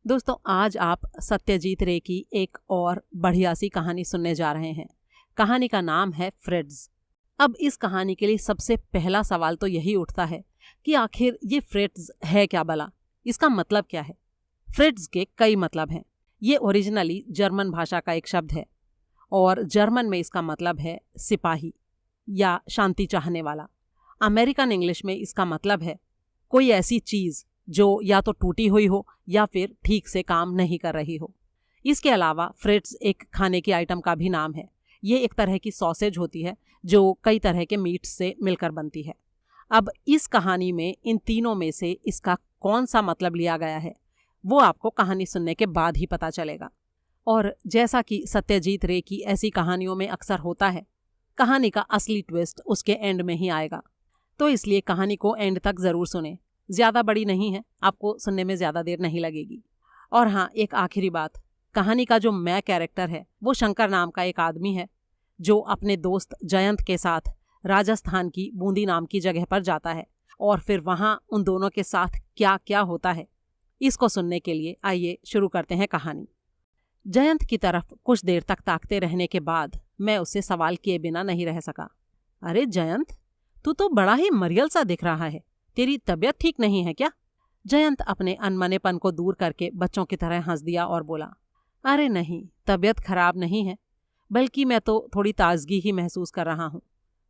दोस्तों, आज आप सत्यजीत रे की एक और बढ़िया सी कहानी सुनने जा रहे हैं। कहानी का नाम है फ्रेड्स। अब इस कहानी के लिए सबसे पहला सवाल तो यही उठता है कि आखिर ये फ्रेड्स है क्या भला, इसका मतलब क्या है। फ्रेड्स के कई मतलब हैं। ये ओरिजिनली जर्मन भाषा का एक शब्द है और जर्मन में इसका मतलब है सिपाही या शांति चाहने वाला। अमेरिकन इंग्लिश में इसका मतलब है कोई ऐसी चीज जो या तो टूटी हुई हो या फिर ठीक से काम नहीं कर रही हो। इसके अलावा फ्रेड्स एक खाने की आइटम का भी नाम है। ये एक तरह की सॉसेज होती है जो कई तरह के मीट से मिलकर बनती है। अब इस कहानी में इन तीनों में से इसका कौन सा मतलब लिया गया है वो आपको कहानी सुनने के बाद ही पता चलेगा। और जैसा कि सत्यजीत रे की ऐसी कहानियों में अक्सर होता है, कहानी का असली ट्विस्ट उसके एंड में ही आएगा। तो इसलिए कहानी को एंड तक जरूर सुने। ज्यादा बड़ी नहीं है, आपको सुनने में ज्यादा देर नहीं लगेगी। और हाँ, एक आखिरी बात, कहानी का जो मैं कैरेक्टर है वो शंकर नाम का एक आदमी है जो अपने दोस्त जयंत के साथ राजस्थान की बूंदी नाम की जगह पर जाता है और फिर वहाँ उन दोनों के साथ क्या क्या होता है, इसको सुनने के लिए आइए शुरू करते हैं कहानी। जयंत की तरफ कुछ देर तक ताकते रहने के बाद मैं उससे सवाल किए बिना नहीं रह सका। अरे जयंत, तू तो बड़ा ही मरियल सा दिख रहा है, तेरी तबीयत ठीक नहीं है क्या? जयंत अपने अनमनेपन को दूर करके बच्चों की तरह हंस दिया और बोला, अरे नहीं, तबीयत खराब नहीं है, बल्कि मैं तो थोड़ी ताजगी ही महसूस कर रहा हूँ।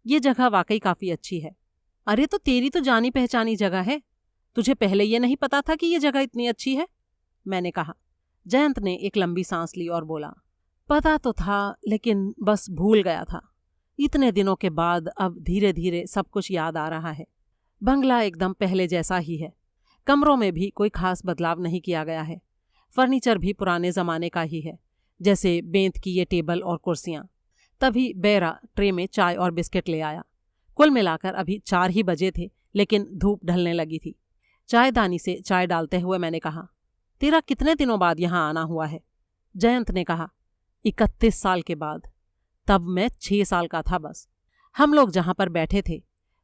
ये जगह वाकई काफी अच्छी है। अरे तो तेरी तो जानी पहचानी जगह है, तुझे पहले ये नहीं पता था कि ये जगह इतनी अच्छी है? मैंने कहा। जयंत ने एक लंबी सांस ली और बोला, पता तो था लेकिन बस भूल गया था। इतने दिनों के बाद अब धीरे धीरे सब कुछ याद आ रहा है। बंगला एकदम पहले जैसा ही है, कमरों में भी कोई खास बदलाव नहीं किया गया है। फर्नीचर भी पुराने जमाने का ही है, जैसे बेंत की ये टेबल और कुर्सियां। तभी बेरा ट्रे में चाय और बिस्किट ले आया। कुल मिलाकर अभी 4 ही बजे थे, लेकिन धूप ढलने लगी थी। चायदानी से चाय डालते हुए मैंने कहा, तेरा कितने दिनों बाद यहाँ आना हुआ है? जयंत ने कहा, 31 साल के बाद। तब मैं 6 साल का था बस। हम लोग जहाँ पर बैठे थे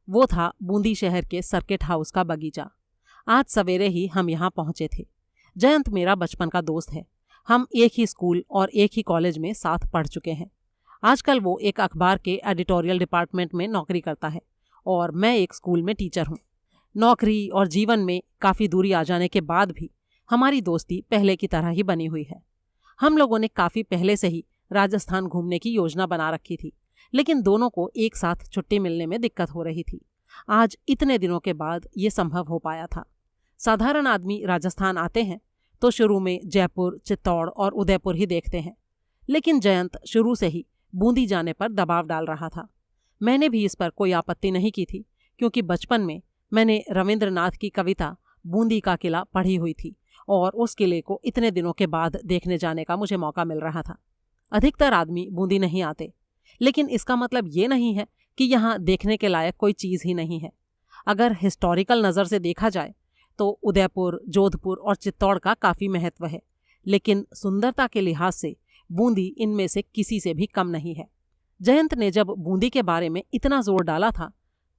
वो था बूंदी शहर के सर्किट हाउस का बगीचा। आज सवेरे ही हम यहाँ पहुंचे थे। जयंत मेरा बचपन का दोस्त है। हम एक ही स्कूल और एक ही कॉलेज में साथ पढ़ चुके हैं। आजकल वो एक अखबार के एडिटोरियल डिपार्टमेंट में नौकरी करता है और मैं एक स्कूल में टीचर हूँ। नौकरी और जीवन में काफ़ी दूरी आ जाने के बाद भी हमारी दोस्ती पहले की तरह ही बनी हुई है। हम लोगों ने काफ़ी पहले से ही राजस्थान घूमने की योजना बना रखी थी, लेकिन दोनों को एक साथ छुट्टी मिलने में दिक्कत हो रही थी। आज इतने दिनों के बाद ये संभव हो पाया था। साधारण आदमी राजस्थान आते हैं तो शुरू में जयपुर, चित्तौड़ और उदयपुर ही देखते हैं, लेकिन जयंत शुरू से ही बूंदी जाने पर दबाव डाल रहा था। मैंने भी इस पर कोई आपत्ति नहीं की थी, क्योंकि बचपन में मैंने रविंद्रनाथ की कविता बूंदी का किला पढ़ी हुई थी और उस किले को इतने दिनों के बाद देखने जाने का मुझे मौका मिल रहा था। अधिकतर आदमी बूंदी नहीं आते, लेकिन इसका मतलब ये नहीं है कि यहाँ देखने के लायक कोई चीज़ ही नहीं है। अगर हिस्टोरिकल नज़र से देखा जाए तो उदयपुर, जोधपुर और चित्तौड़ का काफ़ी महत्व है, लेकिन सुंदरता के लिहाज से बूंदी इनमें से किसी से भी कम नहीं है। जयंत ने जब बूंदी के बारे में इतना जोर डाला था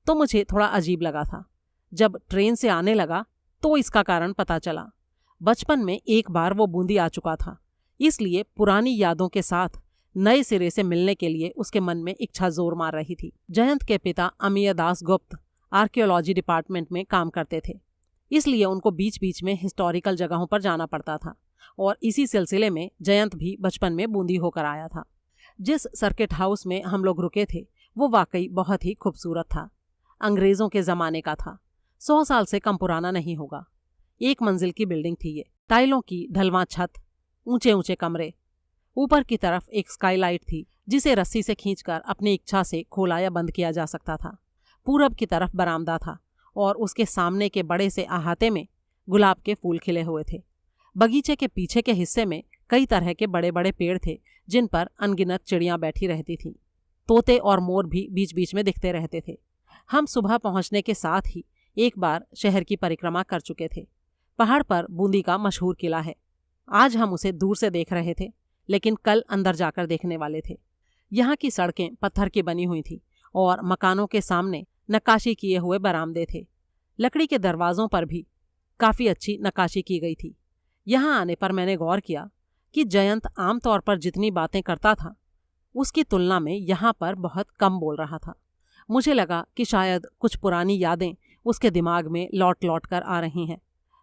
तो मुझे थोड़ा अजीब लगा था। जब ट्रेन से आने लगा तो इसका कारण पता चला। बचपन में एक बार वो बूंदी आ चुका था, इसलिए पुरानी यादों के साथ नए सिरे से मिलने के लिए उसके मन में इच्छा जोर मार रही थी। जयंत के पिता अमीय दास गुप्त आर्कियोलॉजी डिपार्टमेंट में काम करते थे, इसलिए उनको बीच बीच में हिस्टोरिकल जगहों पर जाना पड़ता था और इसी सिलसिले में जयंत भी बचपन में बूंदी होकर आया था। जिस सर्किट हाउस में हम लोग रुके थे वो वाकई बहुत ही खूबसूरत था। अंग्रेज़ों के ज़माने का था, 100 साल से कम पुराना नहीं होगा। 1 मंजिल की बिल्डिंग थी ये, टाइलों की ढलवां छत, ऊंचे ऊंचे कमरे। ऊपर की तरफ एक स्काईलाइट थी जिसे रस्सी से खींचकर अपनी इच्छा से खोला या बंद किया जा सकता था। पूरब की तरफ बरामदा था और उसके सामने के बड़े से अहाते में गुलाब के फूल खिले हुए थे। बगीचे के पीछे के हिस्से में कई तरह के बड़े बड़े पेड़ थे जिन पर अनगिनत चिड़ियां बैठी रहती थीं। तोते और मोर भी बीच बीच में दिखते रहते थे। हम सुबह पहुंचने के साथ ही एक बार शहर की परिक्रमा कर चुके थे। पहाड़ पर बूंदी का मशहूर किला है। आज हम उसे दूर से देख रहे थे, लेकिन कल अंदर जाकर देखने वाले थे। यहाँ की सड़कें पत्थर की बनी हुई थी और मकानों के सामने नक्काशी किए हुए बरामदे थे। लकड़ी के दरवाज़ों पर भी काफ़ी अच्छी नक्काशी की गई थी। यहाँ आने पर मैंने गौर किया कि जयंत आमतौर पर जितनी बातें करता था उसकी तुलना में यहाँ पर बहुत कम बोल रहा था। मुझे लगा कि शायद कुछ पुरानी यादें उसके दिमाग में लौट लौट कर आ रही हैं।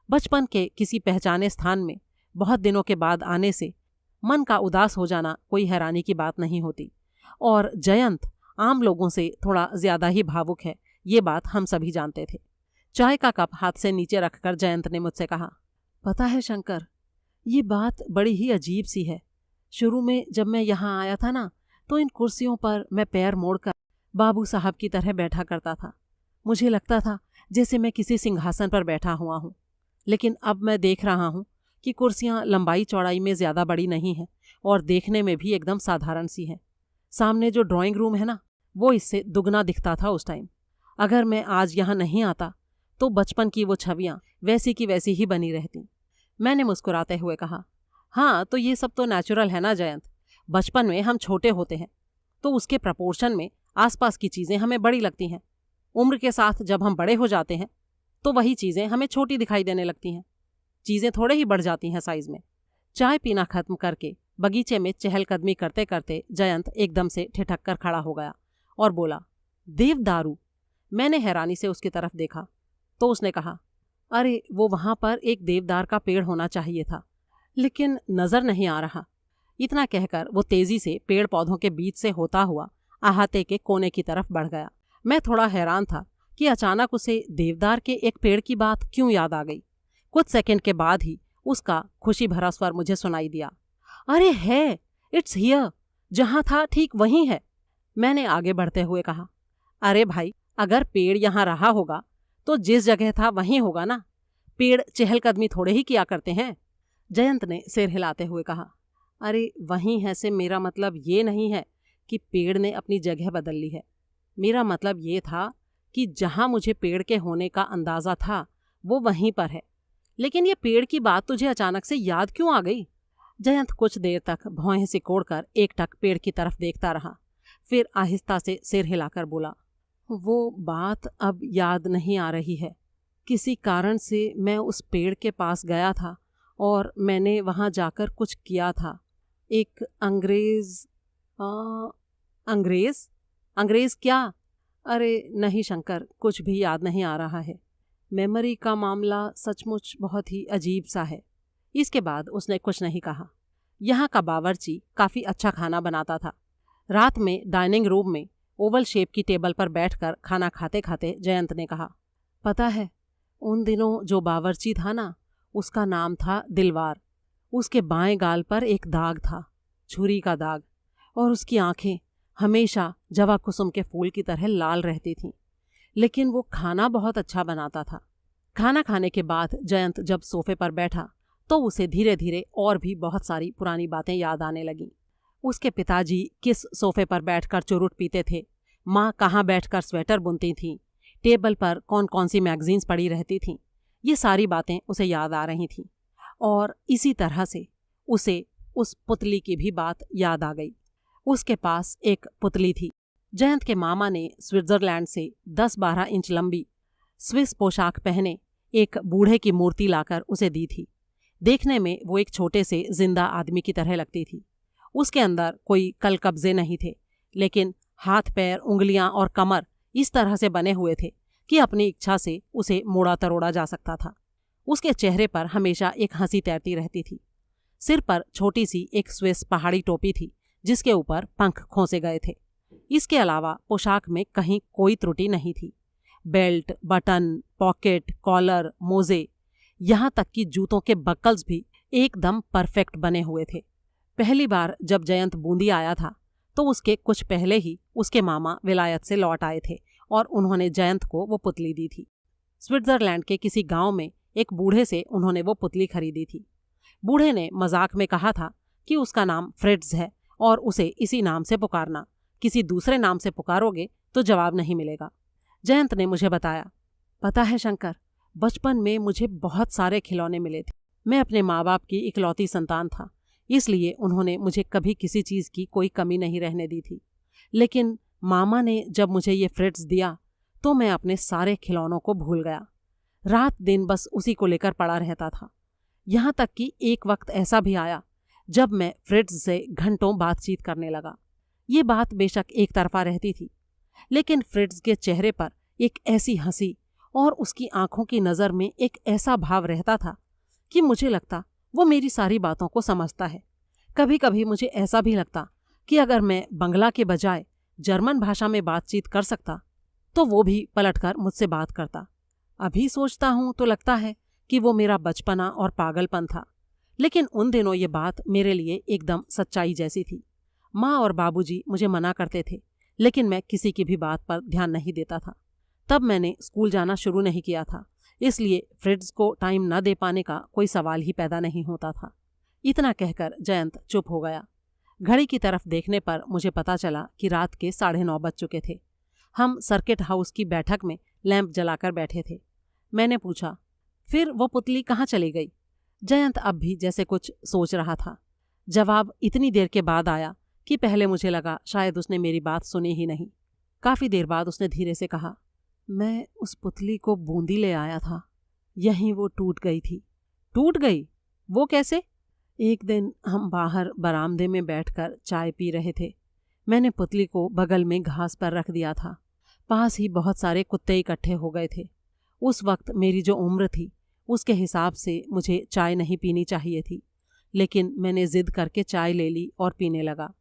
बचपन के किसी पहचाने स्थान में बहुत दिनों के बाद आने से मन का उदास हो जाना कोई हैरानी की बात नहीं होती, और जयंत आम लोगों से थोड़ा ज्यादा ही भावुक है, ये बात हम सभी जानते थे। चाय का कप हाथ से नीचे रखकर जयंत ने मुझसे कहा, पता है शंकर, ये बात बड़ी ही अजीब सी है। शुरू में जब मैं यहाँ आया था ना, तो इन कुर्सियों पर मैं पैर मोड़कर बाबू साहब की तरह बैठा करता था। मुझे लगता था जैसे मैं किसी सिंहासन पर बैठा हुआ हूँ। लेकिन अब मैं देख रहा हूँ कि कुर्सियाँ लंबाई चौड़ाई में ज़्यादा बड़ी नहीं हैं और देखने में भी एकदम साधारण सी हैं। सामने जो ड्राइंग रूम है ना, वो इससे दुगना दिखता था उस टाइम। अगर मैं आज यहाँ नहीं आता तो बचपन की वो छवियाँ वैसी की वैसी ही बनी रहती। मैंने मुस्कुराते हुए कहा, हाँ तो ये सब तो नेचुरल है ना जयंत। बचपन में हम छोटे होते हैं तो उसके प्रपोर्शन में आसपास की चीज़ें हमें बड़ी लगती हैं। उम्र के साथ जब हम बड़े हो जाते हैं तो वही चीज़ें हमें छोटी दिखाई देने लगती हैं। चीज़ें थोड़े ही बढ़ जाती हैं साइज़ में। चाय पीना खत्म करके बगीचे में चहलकदमी करते करते जयंत एकदम से ठिठक कर खड़ा हो गया और बोला, देवदारू। मैंने हैरानी से उसकी तरफ देखा तो उसने कहा, अरे वो वहाँ पर एक देवदार का पेड़ होना चाहिए था, लेकिन नज़र नहीं आ रहा। इतना कहकर वो तेजी से पेड़ पौधों के बीच से होता हुआ अहाते के कोने की तरफ बढ़ गया। मैं थोड़ा हैरान था कि अचानक उसे देवदार के एक पेड़ की बात क्यों याद आ गई। कुछ सेकंड के बाद ही उसका खुशी भरा स्वर मुझे सुनाई दिया, अरे है, इट्स हियर, जहाँ था ठीक वहीं है। मैंने आगे बढ़ते हुए कहा, अरे भाई, अगर पेड़ यहाँ रहा होगा तो जिस जगह था वहीं होगा ना। पेड़ चहलकदमी थोड़े ही किया करते हैं। जयंत ने सिर हिलाते हुए कहा, अरे वहीं है से मेरा मतलब ये नहीं है कि पेड़ ने अपनी जगह बदल ली है। मेरा मतलब ये था कि जहाँ मुझे पेड़ के होने का अंदाज़ा था वो वहीं पर है। लेकिन ये पेड़ की बात तुझे अचानक से याद क्यों आ गई? जयंत कुछ देर तक भौहें सिकोड़कर एकटक पेड़ की तरफ देखता रहा, फिर आहिस्ता से सिर हिलाकर बोला, वो बात अब याद नहीं आ रही है। किसी कारण से मैं उस पेड़ के पास गया था और मैंने वहाँ जाकर कुछ किया था। एक अंग्रेज़? अंग्रेज़ क्या? अरे नहीं शंकर, कुछ भी याद नहीं आ रहा है। मेमोरी का मामला सचमुच बहुत ही अजीब सा है। इसके बाद उसने कुछ नहीं कहा। यहाँ का बावर्ची काफ़ी अच्छा खाना बनाता था। रात में डाइनिंग रूम में ओवल शेप की टेबल पर बैठकर खाना खाते खाते जयंत ने कहा, पता है, उन दिनों जो बावर्ची था ना, उसका नाम था दिलवार। उसके बाएं गाल पर एक दाग था, छुरी का दाग, और उसकी आंखें हमेशा जवा कुसुम के फूल की तरह लाल रहती थीं। लेकिन वो खाना बहुत अच्छा बनाता था। खाना खाने के बाद जयंत जब सोफे पर बैठा तो उसे धीरे धीरे और भी बहुत सारी पुरानी बातें याद आने लगीं। उसके पिताजी किस सोफे पर बैठकर चुरुट पीते थे, माँ कहाँ बैठकर स्वेटर बुनती थीं, टेबल पर कौन कौन सी मैगजीन्स पड़ी रहती थीं, ये सारी बातें उसे याद आ रही थीं। और इसी तरह से उसे उस पुतली की भी बात याद आ गई। उसके पास एक पुतली थी। जयंत के मामा ने स्विट्जरलैंड से 10-12 इंच लंबी स्विस पोशाक पहने एक बूढ़े की मूर्ति लाकर उसे दी थी। देखने में वो एक छोटे से जिंदा आदमी की तरह लगती थी। उसके अंदर कोई कल कब्जे नहीं थे, लेकिन हाथ पैर, उंगलियां और कमर इस तरह से बने हुए थे कि अपनी इच्छा से उसे मोड़ा तरोड़ा जा सकता था। उसके चेहरे पर हमेशा एक हंसी तैरती रहती थी। सिर पर छोटी सी एक स्विस पहाड़ी टोपी थी जिसके ऊपर पंख खोसे गए थे। इसके अलावा पोशाक में कहीं कोई त्रुटि नहीं थी। बेल्ट, बटन, पॉकेट, कॉलर, मोजे, यहाँ तक कि जूतों के बकल्स भी एकदम परफेक्ट बने हुए थे। पहली बार जब जयंत बूंदी आया था तो उसके कुछ पहले ही उसके मामा विलायत से लौट आए थे और उन्होंने जयंत को वो पुतली दी थी। स्विट्जरलैंड के किसी गांव में एक बूढ़े से उन्होंने वो पुतली खरीदी थी। बूढ़े ने मजाक में कहा था कि उसका नाम फ्रिट्ज है और उसे इसी नाम से पुकारना, किसी दूसरे नाम से पुकारोगे तो जवाब नहीं मिलेगा। जयंत ने मुझे बताया, पता है शंकर, बचपन में मुझे बहुत सारे खिलौने मिले थे। मैं अपने माँ बाप की इकलौती संतान था, इसलिए उन्होंने मुझे कभी किसी चीज़ की कोई कमी नहीं रहने दी थी। लेकिन मामा ने जब मुझे ये फ्रिट्ज दिया तो मैं अपने सारे खिलौनों को भूल गया। रात दिन बस उसी को लेकर पड़ा रहता था। यहाँ तक कि एक वक्त ऐसा भी आया जब मैं फ्रिट्ज से घंटों बातचीत करने लगा। ये बात बेशक एक तरफा रहती थी, लेकिन फ्रिट्ज के चेहरे पर एक ऐसी हंसी और उसकी आंखों की नज़र में एक ऐसा भाव रहता था कि मुझे लगता वो मेरी सारी बातों को समझता है। कभी कभी मुझे ऐसा भी लगता कि अगर मैं बंगला के बजाय जर्मन भाषा में बातचीत कर सकता तो वो भी पलटकर मुझसे बात करता। अभी सोचता हूं तो लगता है कि वो मेरा बचपना और पागलपन था, लेकिन उन दिनों ये बात मेरे लिए एकदम सच्चाई जैसी थी। माँ और बाबूजी मुझे मना करते थे, लेकिन मैं किसी की भी बात पर ध्यान नहीं देता था। तब मैंने स्कूल जाना शुरू नहीं किया था, इसलिए फ्रिट्ज को टाइम न दे पाने का कोई सवाल ही पैदा नहीं होता था। इतना कहकर जयंत चुप हो गया। घड़ी की तरफ देखने पर मुझे पता चला कि रात के 9:30 बज चुके थे। हम सर्किट हाउस की बैठक में लैंप जलाकर बैठे थे। मैंने पूछा, फिर वो पुतली कहाँ चली गई? जयंत अब भी जैसे कुछ सोच रहा था। जवाब इतनी देर के बाद आया कि पहले मुझे लगा शायद उसने मेरी बात सुनी ही नहीं। काफ़ी देर बाद उसने धीरे से कहा, मैं उस पुतली को बूंदी ले आया था, यहीं वो टूट गई थी। टूट गई? वो कैसे? एक दिन हम बाहर बरामदे में बैठकर चाय पी रहे थे। मैंने पुतली को बगल में घास पर रख दिया था। पास ही बहुत सारे कुत्ते इकट्ठे हो गए थे। उस वक्त मेरी जो उम्र थी उसके हिसाब से मुझे चाय नहीं पीनी चाहिए थी, लेकिन मैंने जिद करके चाय ले ली और पीने लगा।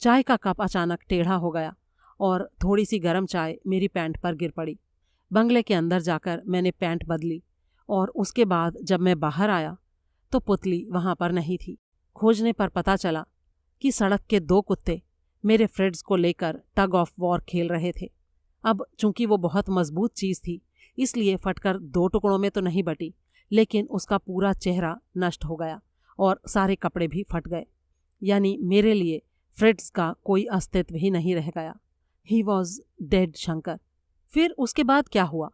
चाय का कप अचानक टेढ़ा हो गया और थोड़ी सी गर्म चाय मेरी पैंट पर गिर पड़ी। बंगले के अंदर जाकर मैंने पैंट बदली और उसके बाद जब मैं बाहर आया तो पुतली वहाँ पर नहीं थी। खोजने पर पता चला कि सड़क के 2 कुत्ते मेरे फ्रिट्ज को लेकर टग ऑफ वॉर खेल रहे थे। अब चूंकि वो बहुत मजबूत चीज़ थी, इसलिए फटकर 2 टुकड़ों में तो नहीं बटी, लेकिन उसका पूरा चेहरा नष्ट हो गया और सारे कपड़े भी फट गए। यानी मेरे लिए फ्रिट्ज का कोई अस्तित्व ही नहीं रह गया। He was dead Shankar. फिर उसके बाद क्या हुआ?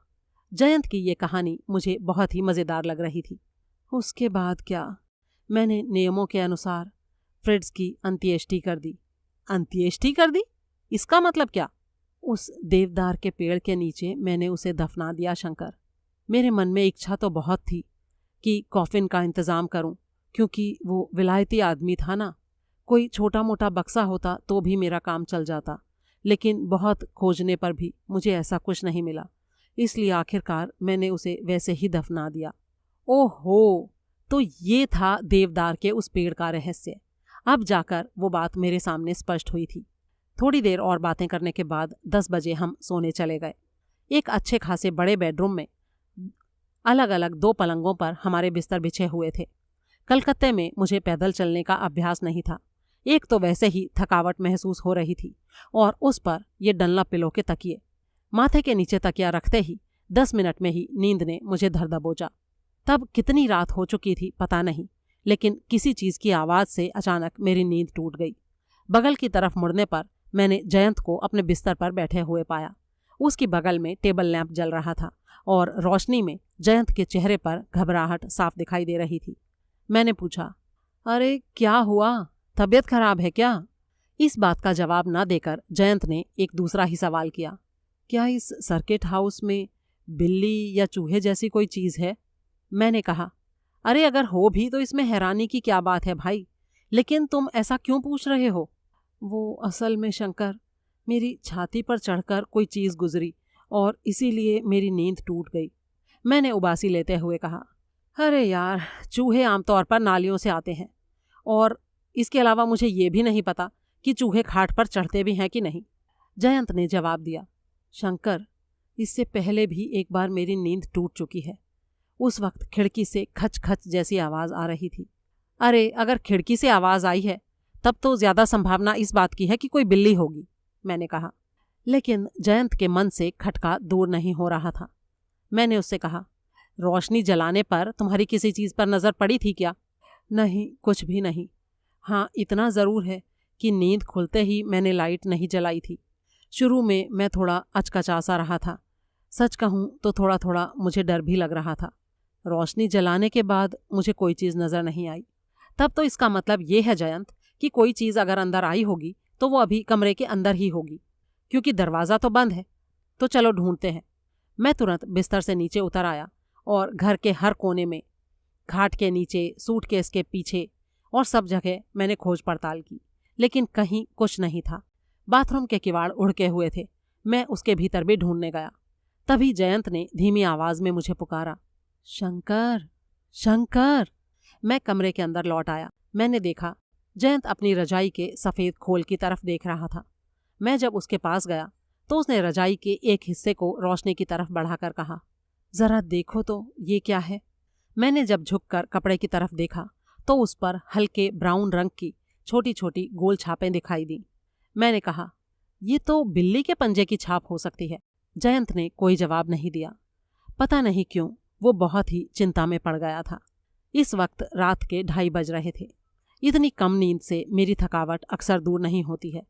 जयंत की ये कहानी मुझे बहुत ही मज़ेदार लग रही थी। उसके बाद क्या? मैंने नियमों के अनुसार फ्रिट्ज की अंत्येष्टि कर दी। अंत्येष्टि कर दी? इसका मतलब क्या? उस देवदार के पेड़ के नीचे मैंने उसे दफना दिया शंकर। मेरे मन में इच्छा तो बहुत थी कि कॉफिन का इंतज़ाम करूं, क्योंकि वो विलायती आदमी था ना। कोई छोटा मोटा बक्सा होता तो भी मेरा काम चल जाता, लेकिन बहुत खोजने पर भी मुझे ऐसा कुछ नहीं मिला। इसलिए आखिरकार मैंने उसे वैसे ही दफना दिया। ओहो, तो ये था देवदार के उस पेड़ का रहस्य। अब जाकर वो बात मेरे सामने स्पष्ट हुई थी। थोड़ी देर और बातें करने के बाद 10 बजे हम सोने चले गए। एक अच्छे खासे बड़े बेडरूम में अलग अलग 2 पलंगों पर हमारे बिस्तर बिछे हुए थे। कलकत्ते में मुझे पैदल चलने का अभ्यास नहीं था। एक तो वैसे ही थकावट महसूस हो रही थी और उस पर ये डनलप पिलो के तकिए। माथे के नीचे तकिया रखते ही 10 मिनट में ही नींद ने मुझे धर दबोचा। तब कितनी रात हो चुकी थी पता नहीं, लेकिन किसी चीज़ की आवाज़ से अचानक मेरी नींद टूट गई। बगल की तरफ मुड़ने पर मैंने जयंत को अपने बिस्तर पर बैठे हुए पाया। उसकी बगल में टेबल लैंप जल रहा था और रोशनी में जयंत के चेहरे पर घबराहट साफ दिखाई दे रही थी। मैंने पूछा, अरे क्या हुआ? तबीयत खराब है क्या? इस बात का जवाब न देकर जयंत ने एक दूसरा ही सवाल किया, क्या इस सर्किट हाउस में बिल्ली या चूहे जैसी कोई चीज़ है? मैंने कहा, अरे अगर हो भी तो इसमें हैरानी की क्या बात है भाई, लेकिन तुम ऐसा क्यों पूछ रहे हो? वो असल में शंकर, मेरी छाती पर चढ़कर कोई चीज़ गुजरी और इसीलिए मेरी नींद टूट गई। मैंने उबासी लेते हुए कहा, अरे यार, चूहे आमतौर पर नालियों से आते हैं और इसके अलावा मुझे ये भी नहीं पता कि चूहे खाट पर चढ़ते भी हैं कि नहीं। जयंत ने जवाब दिया, शंकर, इससे पहले भी एक बार मेरी नींद टूट चुकी है। उस वक्त खिड़की से खच खच जैसी आवाज़ आ रही थी। अरे अगर खिड़की से आवाज़ आई है तब तो ज़्यादा संभावना इस बात की है कि कोई बिल्ली होगी, मैंने कहा। लेकिन जयंत के मन से खटका दूर नहीं हो रहा था। मैंने उससे कहा, रोशनी जलाने पर तुम्हारी किसी चीज़ पर नज़र पड़ी थी क्या? नहीं, कुछ भी नहीं। हाँ, इतना ज़रूर है कि नींद खुलते ही मैंने लाइट नहीं जलाई थी। शुरू में मैं थोड़ा अचकचा सा रहा था। सच कहूँ तो थोड़ा थोड़ा मुझे डर भी लग रहा था। रोशनी जलाने के बाद मुझे कोई चीज़ नज़र नहीं आई। तब तो इसका मतलब ये है जयंत कि कोई चीज़ अगर अंदर आई होगी तो वो अभी कमरे के अंदर ही होगी, क्योंकि दरवाज़ा तो बंद है। तो चलो ढूंढते हैं। मैं तुरंत बिस्तर से नीचे उतर आया और घर के हर कोने में खाट के नीचे, सूटकेस के पीछे और सब जगह मैंने खोज पड़ताल की, लेकिन कहीं कुछ नहीं था। बाथरूम के किवाड़ उड़के हुए थे। मैं उसके भीतर भी ढूंढने गया। तभी जयंत ने धीमी आवाज में मुझे पुकारा, शंकर, शंकर। मैं कमरे के अंदर लौट आया। मैंने देखा जयंत अपनी रजाई के सफ़ेद खोल की तरफ देख रहा था। मैं जब उसके पास गया तो उसने रजाई के एक हिस्से को रोशनी की तरफ बढ़ाकर कहा, जरा देखो तो ये क्या है। मैंने जब झुककर कपड़े की तरफ देखा तो उस पर हल्के ब्राउन रंग की छोटी छोटी गोल छापें दिखाई दी। मैंने कहा, ये तो बिल्ली के पंजे की छाप हो सकती है। जयंत ने कोई जवाब नहीं दिया। पता नहीं क्यों वो बहुत ही चिंता में पड़ गया था। इस वक्त रात के 2:30 बज रहे थे। इतनी कम नींद से मेरी थकावट अक्सर दूर नहीं होती है,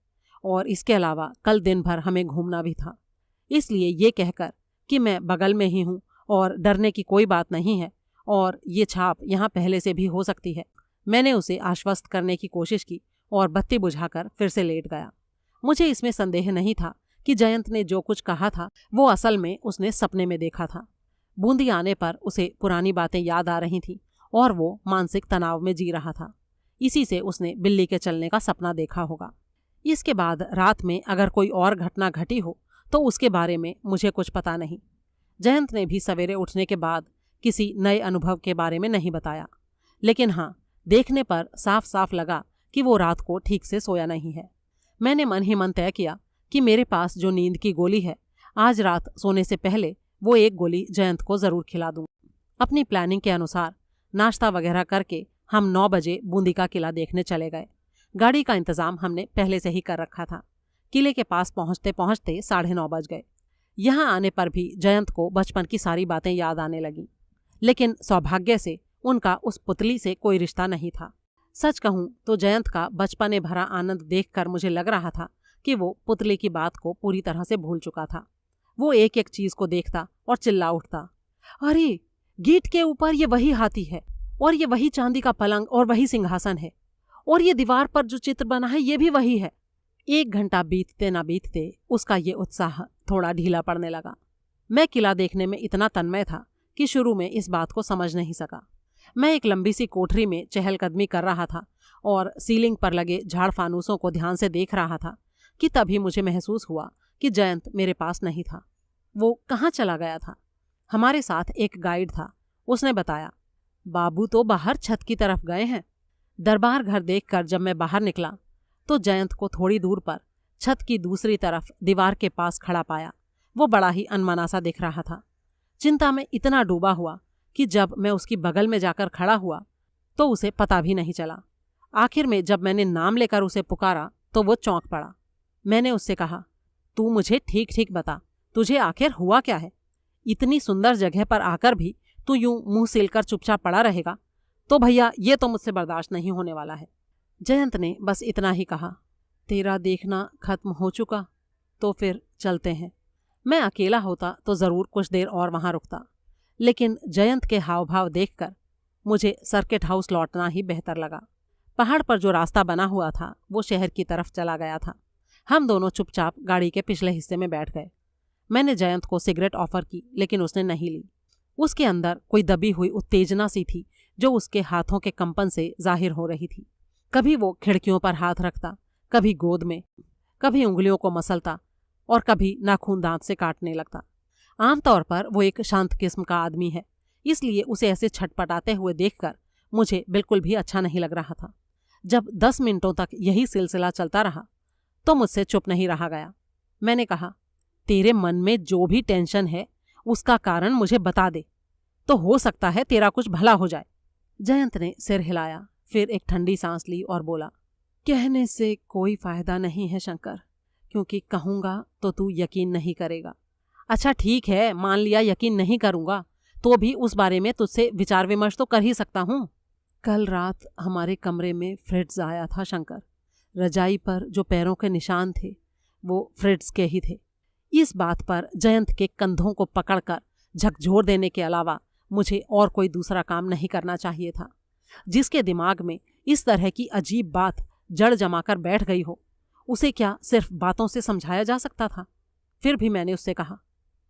और इसके अलावा कल दिन भर हमें घूमना भी था। इसलिए ये कहकर कि मैं बगल में ही हूँ और डरने की कोई बात नहीं है और ये छाप यहाँ पहले से भी हो सकती है, मैंने उसे आश्वस्त करने की कोशिश की और बत्ती बुझाकर फिर से लेट गया। मुझे इसमें संदेह नहीं था कि जयंत ने जो कुछ कहा था वो असल में उसने सपने में देखा था। बूंदी आने पर उसे पुरानी बातें याद आ रही थीं और वो मानसिक तनाव में जी रहा था। इसी से उसने बिल्ली के चलने का सपना देखा होगा। इसके बाद रात में अगर कोई और घटना घटी हो तो उसके बारे में मुझे कुछ पता नहीं। जयंत ने भी सवेरे उठने के बाद किसी नए अनुभव के बारे में नहीं बताया, लेकिन हाँ, देखने पर साफ साफ लगा कि वो रात को ठीक से सोया नहीं है। मैंने मन ही मन तय किया कि मेरे पास जो नींद की गोली है, आज रात सोने से पहले वो एक गोली जयंत को ज़रूर खिला दूँ। अपनी प्लानिंग के अनुसार नाश्ता वगैरह करके हम 9 बजे बूंदी का किला देखने चले गए। गाड़ी का इंतज़ाम हमने पहले से ही कर रखा था। किले के पास पहुँचते पहुँचते 9:30 बज गए। यहाँ आने पर भी जयंत को बचपन की सारी बातें याद आने लगीं, लेकिन सौभाग्य से उनका उस पुतली से कोई रिश्ता नहीं था। सच कहूँ तो जयंत का बचपने भरा आनंद देखकर मुझे लग रहा था कि वो पुतले की बात को पूरी तरह से भूल चुका था। वो एक एक चीज को देखता और चिल्ला उठता, अरे गेट के ऊपर ये वही हाथी है, और ये वही चांदी का पलंग और वही सिंहासन है, और ये दीवार पर जो चित्र बना है ये भी वही है। 1 घंटा बीतते ना बीतते उसका ये उत्साह थोड़ा ढीला पड़ने लगा। मैं किला देखने में इतना तन्मय था कि शुरू में इस बात को समझ नहीं सका। मैं एक लंबी सी कोठरी में चहलकदमी कर रहा था और सीलिंग पर लगे झाड़ फानूसों को ध्यान से देख रहा था कि तभी मुझे महसूस हुआ कि जयंत मेरे पास नहीं था। वो कहाँ चला गया था? हमारे साथ एक गाइड था। उसने बताया, बाबू तो बाहर छत की तरफ गए हैं। दरबार घर देखकर जब मैं बाहर निकला तो जयंत को थोड़ी दूर पर छत की दूसरी तरफ दीवार के पास खड़ा पाया। वो बड़ा ही अनमना सा दिख रहा था। चिंता में इतना डूबा हुआ कि जब मैं उसकी बगल में जाकर खड़ा हुआ तो उसे पता भी नहीं चला। आखिर में जब मैंने नाम लेकर उसे पुकारा तो वो चौंक पड़ा। मैंने उससे कहा, तू मुझे ठीक ठीक बता, तुझे आखिर हुआ क्या है? इतनी सुंदर जगह पर आकर भी तू यूं मुंह सिलकर चुपचाप पड़ा रहेगा तो भैया ये तो मुझसे बर्दाश्त नहीं होने वाला है। जयंत ने बस इतना ही कहा, तेरा देखना खत्म हो चुका, तो फिर चलते हैं। मैं अकेला होता तो ज़रूर कुछ देर और वहाँ रुकता, लेकिन जयंत के हाव भाव देखकर मुझे सर्किट हाउस लौटना ही बेहतर लगा। पहाड़ पर जो रास्ता बना हुआ था वो शहर की तरफ चला गया था। हम दोनों चुपचाप गाड़ी के पिछले हिस्से में बैठ गए। मैंने जयंत को सिगरेट ऑफर की, लेकिन उसने नहीं ली। उसके अंदर कोई दबी हुई उत्तेजना सी थी जो उसके हाथों के कंपन से जाहिर हो रही थी। कभी वो खिड़कियों पर हाथ रखता, कभी गोद में, कभी उंगलियों को मसलता और कभी नाखून दांत से काटने लगता। आमतौर पर वो एक शांत किस्म का आदमी है, इसलिए उसे ऐसे छटपटाते हुए देखकर मुझे बिल्कुल भी अच्छा नहीं लग रहा था। जब 10 मिनटों तक यही सिलसिला चलता रहा तो मुझसे चुप नहीं रहा गया। मैंने कहा, तेरे मन में जो भी टेंशन है उसका कारण मुझे बता दे, तो हो सकता है तेरा कुछ भला हो जाए। जयंत ने सिर हिलाया, फिर एक ठंडी सांस ली और बोला, कहने से कोई फायदा नहीं है शंकर, क्योंकि कहूँगा तो तू यकीन नहीं करेगा। अच्छा ठीक है, मान लिया यकीन नहीं करूँगा, तो भी उस बारे में तुझसे विचार विमर्श तो कर ही सकता हूँ। कल रात हमारे कमरे में फ्रिट्ज आया था शंकर। रजाई पर जो पैरों के निशान थे वो फ्रिट्ज के ही थे। इस बात पर जयंत के कंधों को पकड़कर झकझोर देने के अलावा मुझे और कोई दूसरा काम नहीं करना चाहिए था। जिसके दिमाग में इस तरह की अजीब बात जड़ जमाकर बैठ गई हो, उसे क्या सिर्फ बातों से समझाया जा सकता था? फिर भी मैंने उससे कहा,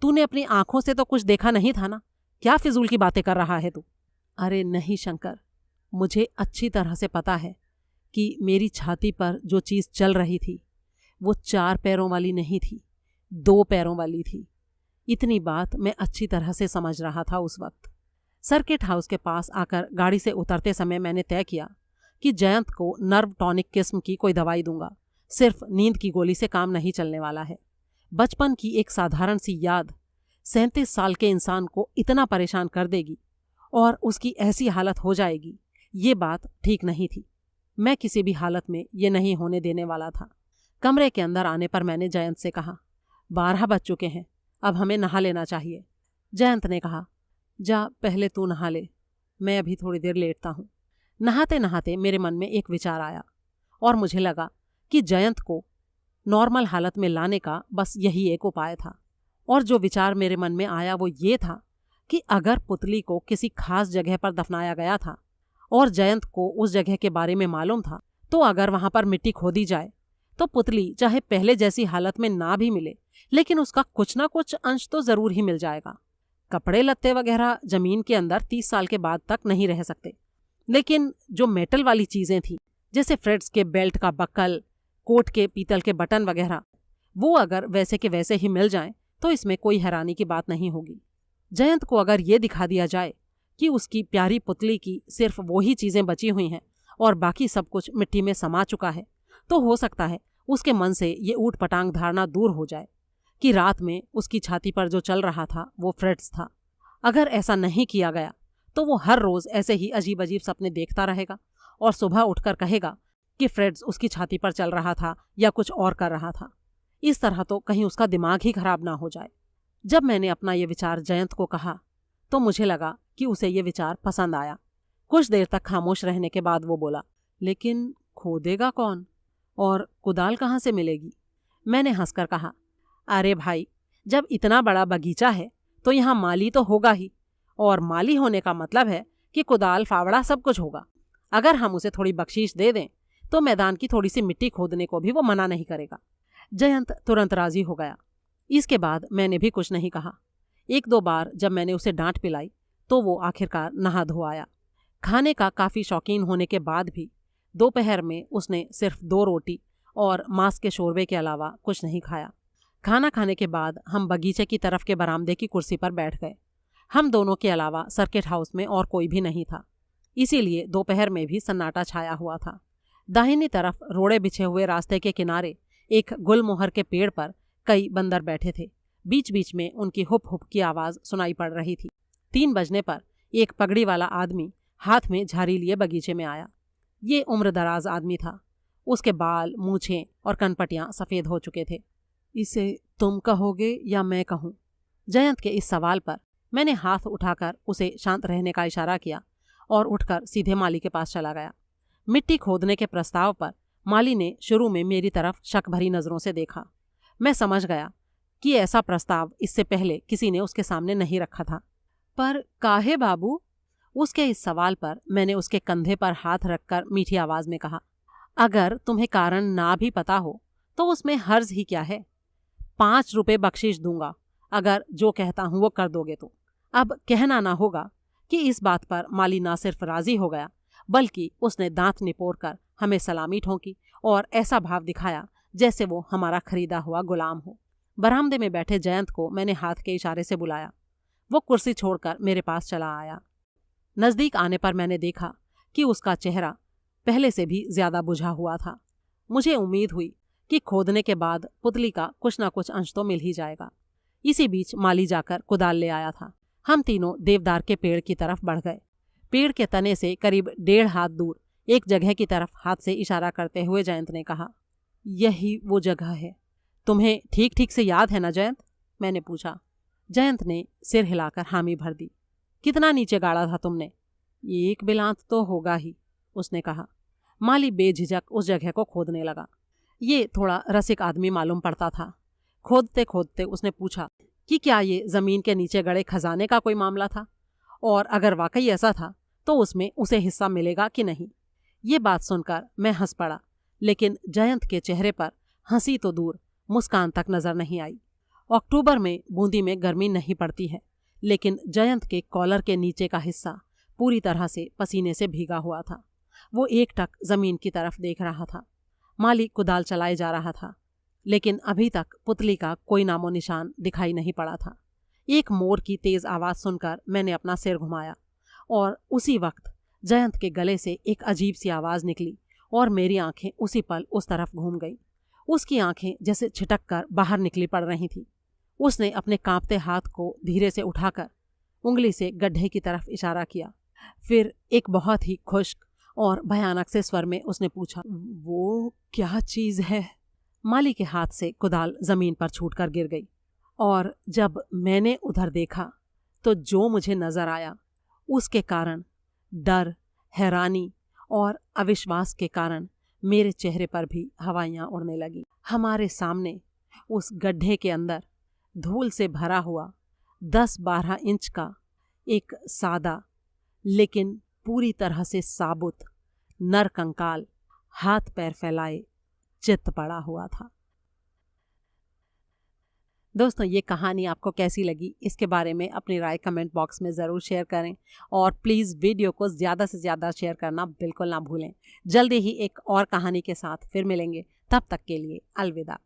तूने अपनी आंखों से तो कुछ देखा नहीं था ना? क्या फिजूल की बातें कर रहा है तू? अरे नहीं शंकर, मुझे अच्छी तरह से पता है कि मेरी छाती पर जो चीज़ चल रही थी वो 4 पैरों वाली नहीं थी, 2 पैरों वाली थी। इतनी बात मैं अच्छी तरह से समझ रहा था उस वक्त। सर्किट हाउस के पास आकर गाड़ी से उतरते समय मैंने तय किया कि जयंत को नर्व टॉनिक किस्म की कोई दवाई दूंगा। सिर्फ नींद की गोली से काम नहीं चलने वाला है। बचपन की एक साधारण सी याद 37 साल के इंसान को इतना परेशान कर देगी और उसकी ऐसी हालत हो जाएगी, ये बात ठीक नहीं थी। मैं किसी भी हालत में ये नहीं होने देने वाला था। कमरे के अंदर आने पर मैंने जयंत से कहा, 12 बज चुके हैं, अब हमें नहा लेना चाहिए। जयंत ने कहा, जा पहले तू नहा ले, मैं अभी थोड़ी देर लेटता हूँ। नहाते नहाते मेरे मन में एक विचार आया और मुझे लगा कि जयंत को नॉर्मल हालत में लाने का बस यही एक उपाय था। और जो विचार मेरे मन में आया वो ये था कि अगर पुतली को किसी खास जगह पर दफनाया गया था और जयंत को उस जगह के बारे में मालूम था, तो अगर वहां पर मिट्टी खोदी जाए तो पुतली चाहे पहले जैसी हालत में ना भी मिले, लेकिन उसका कुछ ना कुछ अंश तो जरूर ही मिल जाएगा। कपड़े लत्ते वगैरह जमीन के अंदर 30 साल के बाद तक नहीं रह सकते, लेकिन जो मेटल वाली चीजें थी, जैसे फ्रेड्स के बेल्ट का बक्कल, कोट के पीतल के बटन वगैरह, वो अगर वैसे के वैसे ही मिल जाएं तो इसमें कोई हैरानी की बात नहीं होगी। जयंत को अगर ये दिखा दिया जाए कि उसकी प्यारी पुतली की सिर्फ वो ही चीजें बची हुई हैं और बाकी सब कुछ मिट्टी में समा चुका है, तो हो सकता है उसके मन से ये ऊट पटांग धारणा दूर हो जाए कि रात में उसकी छाती पर जो चल रहा था वो फ्रेड्स था। अगर ऐसा नहीं किया गया तो वो हर रोज ऐसे ही अजीब अजीब सपने देखता रहेगा और सुबह उठकर कहेगा कि फ्रेड्स उसकी छाती पर चल रहा था या कुछ और कर रहा था। इस तरह तो कहीं उसका दिमाग ही खराब ना हो जाए। जब मैंने अपना ये विचार जयंत को कहा तो मुझे लगा कि उसे ये विचार पसंद आया। कुछ देर तक खामोश रहने के बाद वो बोला, लेकिन खोदेगा कौन और कुदाल कहाँ से मिलेगी? मैंने हंसकर कहा, अरे भाई, जब इतना बड़ा बगीचा है तो यहाँ माली तो होगा ही, और माली होने का मतलब है कि कुदाल फावड़ा सब कुछ होगा। अगर हम उसे थोड़ी बख्शीश दे दें तो मैदान की थोड़ी सी मिट्टी खोदने को भी वो मना नहीं करेगा। जयंत तुरंत राजी हो गया। इसके बाद मैंने भी कुछ नहीं कहा। 1-2 बार जब मैंने उसे डांट पिलाई तो वो आखिरकार नहा धो आया। खाने का काफ़ी शौकीन होने के बाद भी दोपहर में उसने सिर्फ 2 रोटी और मांस के शोरबे के अलावा कुछ नहीं खाया। खाना खाने के बाद हम बगीचे की तरफ के बरामदे की कुर्सी पर बैठ गए। हम दोनों के अलावा सर्किट हाउस में और कोई भी नहीं था, इसीलिए दोपहर में भी सन्नाटा छाया हुआ था। दाहिनी तरफ रोड़े बिछे हुए रास्ते के किनारे एक गुलमोहर के पेड़ पर कई बंदर बैठे थे। बीच बीच में उनकी हुप हुप की आवाज़ सुनाई पड़ रही थी। 3 बजने पर एक पगड़ी वाला आदमी हाथ में झाड़ी लिए बगीचे में आया। ये उम्रदराज आदमी था। उसके बाल, मूछें और कनपटियां सफ़ेद हो चुके थे। इसे तुम कहोगे या मैं कहूँ? जयंत के इस सवाल पर मैंने हाथ उठाकर उसे शांत रहने का इशारा किया और उठकर सीधे माली के पास चला गया। मिट्टी खोदने के प्रस्ताव पर माली ने शुरू में मेरी तरफ शक भरी नज़रों से देखा। मैं समझ गया कि ऐसा प्रस्ताव इससे पहले किसी ने उसके सामने नहीं रखा था। पर काहे बाबू? उसके इस सवाल पर मैंने उसके कंधे पर हाथ रखकर मीठी आवाज़ में कहा, अगर तुम्हें कारण ना भी पता हो तो उसमें हर्ज ही क्या है? 5 रुपए बख्शीश दूंगा अगर जो कहता हूं वो कर दोगे तो। अब कहना ना होगा कि इस बात पर माली ना सिर्फ राजी हो गया, बल्कि उसने दांत निपोड़कर हमें सलामी ठोंकी और ऐसा भाव दिखाया जैसे वो हमारा खरीदा हुआ गुलाम हो। बरामदे में बैठे जयंत को मैंने हाथ के इशारे से बुलाया। वो कुर्सी छोड़कर मेरे पास चला आया। नज़दीक आने पर मैंने देखा कि उसका चेहरा पहले से भी ज्यादा बुझा हुआ था। मुझे उम्मीद हुई कि खोदने के बाद पुतली का कुछ न कुछ अंश तो मिल ही जाएगा। इसी बीच माली जाकर कुदाल ले आया था। हम तीनों देवदार के पेड़ की तरफ बढ़ गए। पेड़ के तने से करीब 1.5 हाथ दूर एक जगह की तरफ हाथ से इशारा करते हुए जयंत ने कहा, यही वो जगह है। तुम्हें ठीक ठीक से याद है ना जयंत? मैंने पूछा। जयंत ने सिर हिलाकर हामी भर दी। कितना नीचे गाड़ा था तुमने? 1 बिलांत तो होगा ही, उसने कहा। माली बेझिझक उस जगह को खोदने लगा। ये थोड़ा रसिक आदमी मालूम पड़ता था। खोदते खोदते उसने पूछा कि क्या ये जमीन के नीचे गड़े खजाने का कोई मामला था, और अगर वाकई ऐसा था तो उसमें उसे हिस्सा मिलेगा कि नहीं। ये बात सुनकर मैं हंस पड़ा, लेकिन जयंत के चेहरे पर हंसी तो दूर मुस्कान तक नजर नहीं आई। अक्टूबर में बूंदी में गर्मी नहीं पड़ती है, लेकिन जयंत के कॉलर के नीचे का हिस्सा पूरी तरह से पसीने से भीगा हुआ था। वो एकटक जमीन की तरफ देख रहा था। माली कुदाल चलाए जा रहा था, लेकिन अभी तक पुतली का कोई नामो निशान दिखाई नहीं पड़ा था। एक मोर की तेज आवाज सुनकर मैंने अपना सिर घुमाया और उसी वक्त जयंत के गले से एक अजीब सी आवाज निकली और मेरी आंखें उसी पल उस तरफ घूम गईं। उसकी आंखें जैसे छिटक कर बाहर निकली पड़ रही थीं। उसने अपने कांपते हाथ को धीरे से उठाकर उंगली से गड्ढे की तरफ इशारा किया। फिर एक बहुत ही खुश्क और भयानक से स्वर में उसने पूछा, वो क्या चीज है? माली के हाथ से कुदाल जमीन पर छूटकर गिर गई और जब मैंने उधर देखा तो जो मुझे नजर आया उसके कारण डर, हैरानी और अविश्वास के कारण मेरे चेहरे पर भी हवाइयां उड़ने लगी। हमारे सामने उस गड्ढे के अंदर धूल से भरा हुआ 10-12 इंच का एक सादा लेकिन पूरी तरह से साबुत नर कंकाल हाथ पैर फैलाए चित पड़ा हुआ था। दोस्तों, ये कहानी आपको कैसी लगी इसके बारे में अपनी राय कमेंट बॉक्स में ज़रूर शेयर करें और प्लीज़ वीडियो को ज़्यादा से ज़्यादा शेयर करना बिल्कुल ना भूलें। जल्दी ही एक और कहानी के साथ फिर मिलेंगे, तब तक के लिए अलविदा।